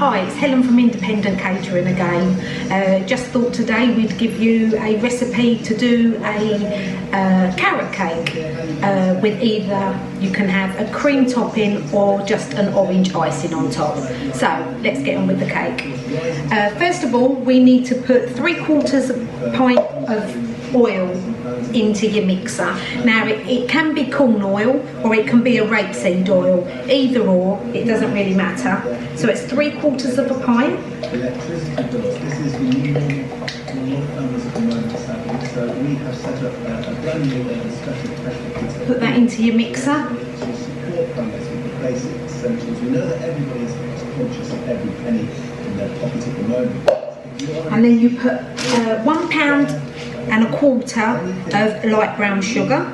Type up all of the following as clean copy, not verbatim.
Hi, it's Helen from Independent Catering again. Just thought today we'd give you a recipe to do a carrot cake with either you can have a cream topping or just an orange icing on top. So let's get on with the cake. First of all, we need to put 3/4 pint of oil into your mixer. Now it can be corn oil or it can be a rapeseed oil, either or, it doesn't really matter. So it's 3/4 of a pint. Put that into your mixer. We know that everybody's conscious of every penny in their pocket at the moment. And then you put 1 pound and 1/4 of light brown sugar.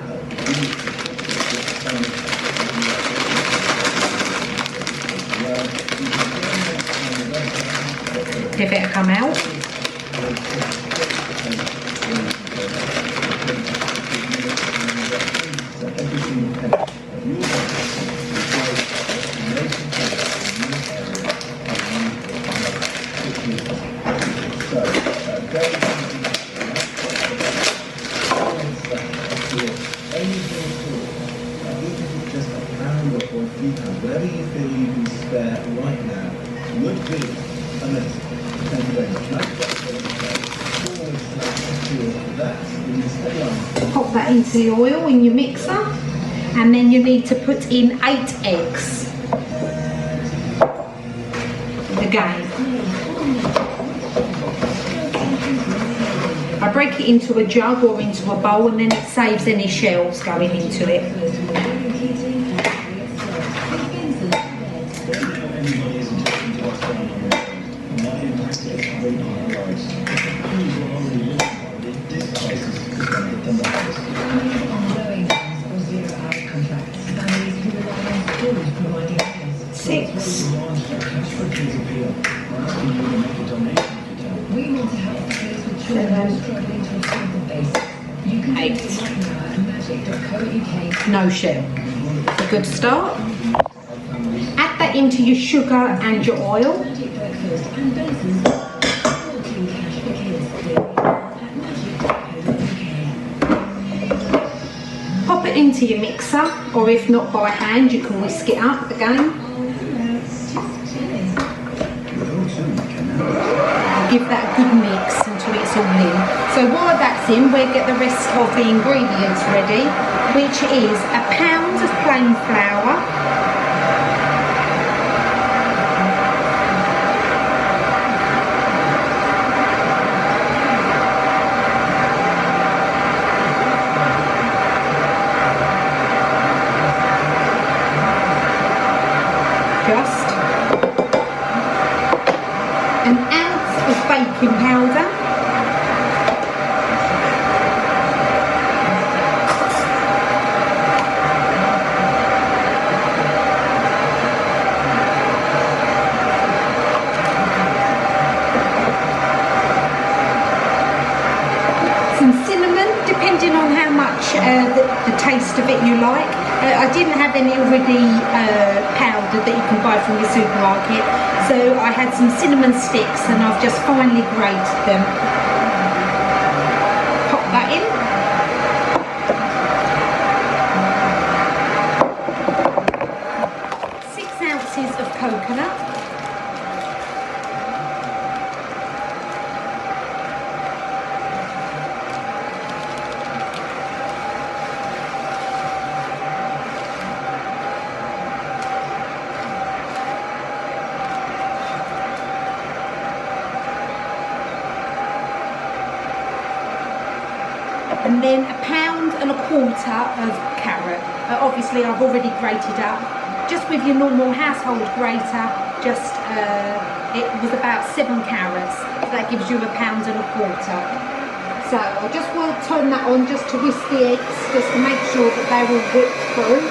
Give it a come out. Whatever you feel you can spare right now would be amazing. Thank you very much. Pop that into the oil in your mixer, and then you need to put in 8 eggs. Again, I break it into a jug or into a bowl, and then it saves any shells going into it. No shell. A good start. Add that into your sugar and your oil. Pop it into your mixer, or if not by hand, you can whisk it up again. Give that a good mix until it's all in. So while that's in, we'll get the rest of the ingredients ready, which is 1 pound of plain flour, just 1 ounce of baking powder, some cinnamon, depending on how much the taste of it you like. I didn't have any already powdered that you can buy from your supermarket, so I had some cinnamon sticks and I've just finely grated them. Pop that in. Ounces of coconut. And then 1.25 pounds of carrot. Obviously I've already grated up, just with your normal household grater, just it was about 7 carrots, so that gives you 1.25 pounds. So I just will turn that on just to whisk the eggs, just to make sure that they're all whipped through.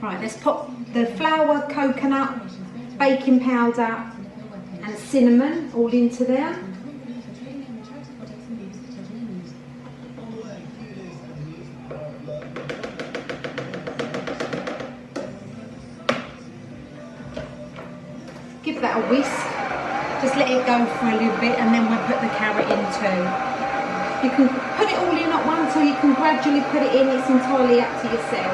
Right, let's pop the flour, coconut, baking powder and cinnamon all into there. that a whisk. Just let it go for a little bit, and then we'll put the carrot in too. You can put it all in at once, or you can gradually put it in. It's entirely up to yourself.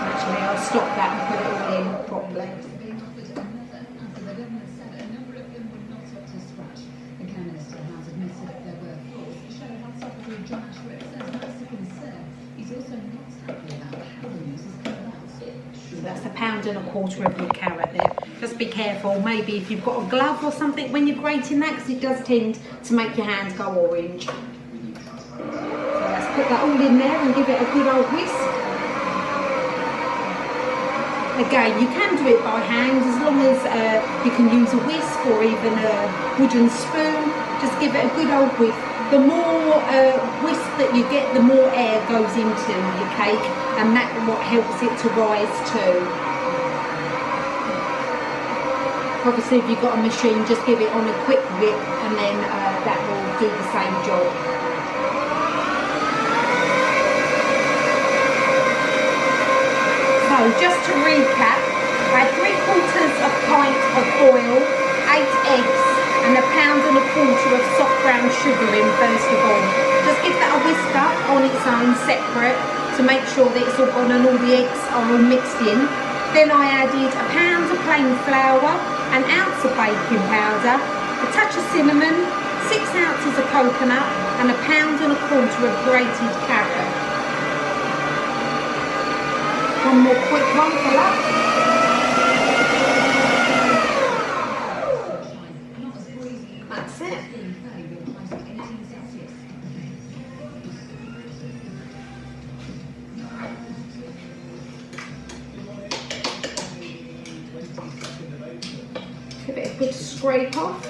Actually, I'll stop that and put it all in properly. That's £1.25 of your carrot there. Just be careful, maybe if you've got a glove or something when you're grating that, because it does tend to make your hands go orange. So let's put that all in there and give it a good old whisk. Again, you can do it by hand as long as you can use a whisk or even a wooden spoon. Just give it a good old whisk. The more whisk that you get, the more air goes into your cake, and that's what helps it to rise too. Obviously, if you've got a machine, just give it on a quick whip, and then that will do the same job. So, just to recap, I had 3/4 pint of oil, 8 eggs, and £1.25 of soft brown sugar in first of all. Just give that a whisk up on its own, separate, to make sure that it's all gone and all the eggs are all mixed in. Then I added a pound of plain flour, an ounce of baking powder, a touch of cinnamon, 6 ounces of coconut, and £1.25 of grated carrot. One more quick one for that. That's it. Give it a good scrape off.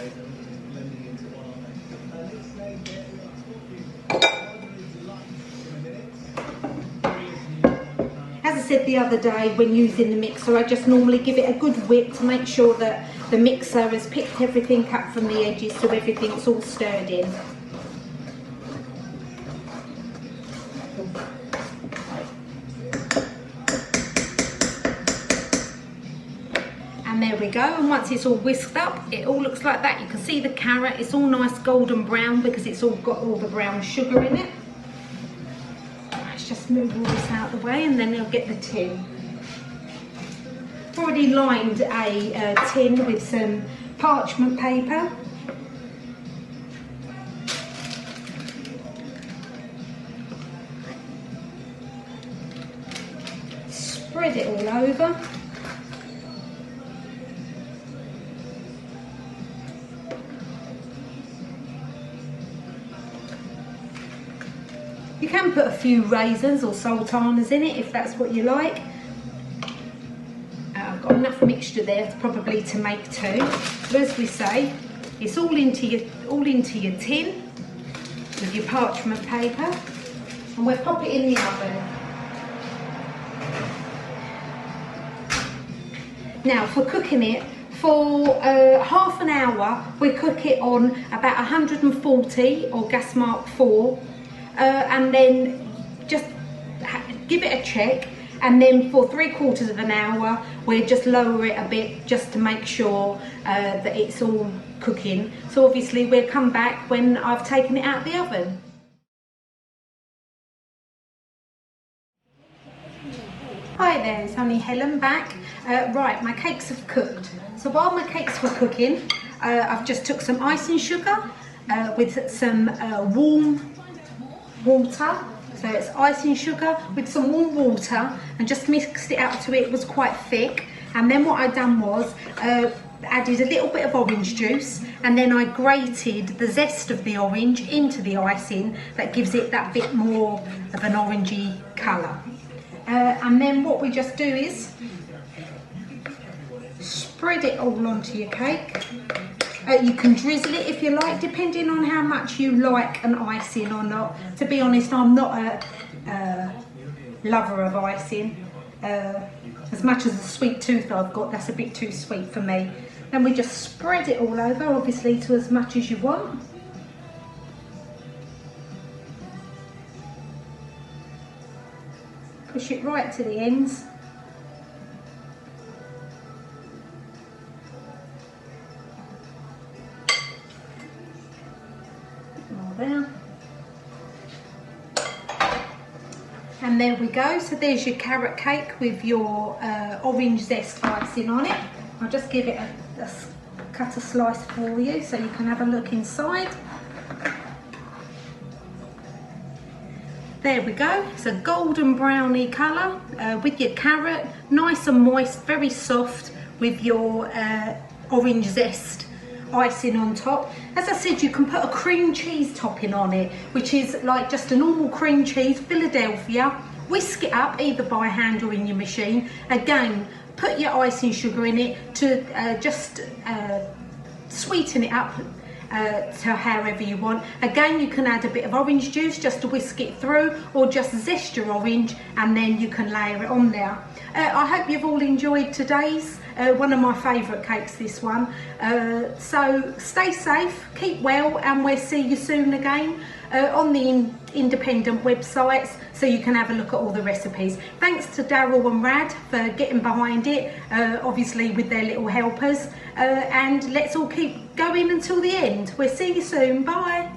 As I said the other day, when using the mixer, I just normally give it a good whip to make sure that the mixer has picked everything up from the edges so everything's all stirred in. And there we go, and once it's all whisked up, it all looks like that. You can see the carrot, it's all nice golden brown because it's all got all the brown sugar in it. Let's just move all this out of the way, and then I'll get the tin. I've already lined a tin with some parchment paper. Spread it all over. You can put a few raisins or sultanas in it if that's what you like. I've got enough mixture there probably to make two. But as we say, it's all into your tin with your parchment paper, and we'll pop it in the oven. Now for cooking it, for half an hour, we cook it on about 140 or gas mark 4, and then just give it a check, and then for 3/4 of an hour we'll just lower it a bit just to make sure that it's all cooking. So obviously we'll come back when I've taken it out of the oven. Hi there, it's only Helen back. Right, my cakes have cooked. So while my cakes were cooking, I've just took some icing sugar with some warm water. So it's icing sugar with some warm water, and just mixed it up to it was quite thick. And then what I done was added a little bit of orange juice, and then I grated the zest of the orange into the icing. That gives it that bit more of an orangey colour. And then what we just do is spread it all onto your cake. You can drizzle it if you like, depending on how much you like an icing or not. To be honest, I'm not a lover of icing. As much as the sweet tooth I've got, that's a bit too sweet for me. Then we just spread it all over, obviously to as much as you want. Push it right to the ends. And there we go. So there's your carrot cake with your orange zest icing on it. I'll just give it cut a slice for you so you can have a look inside. There we go. It's a golden browny colour with your carrot, nice and moist, very soft, with your orange zest icing on top. As I said, you can put a cream cheese topping on it, which is like just a normal cream cheese, Philadelphia. Whisk it up either by hand or in your machine. Again, put your icing sugar in it to just sweeten it up to however you want. Again, you can add a bit of orange juice just to whisk it through, or just zest your orange and then you can layer it on there. I hope you've all enjoyed today's one of my favourite cakes, this one. So stay safe, keep well, and we'll see you soon again on the independent websites, so you can have a look at all the recipes. Thanks to Daryl and Rad for getting behind it, obviously with their little helpers, and let's all keep going until the end. We'll see you soon. Bye.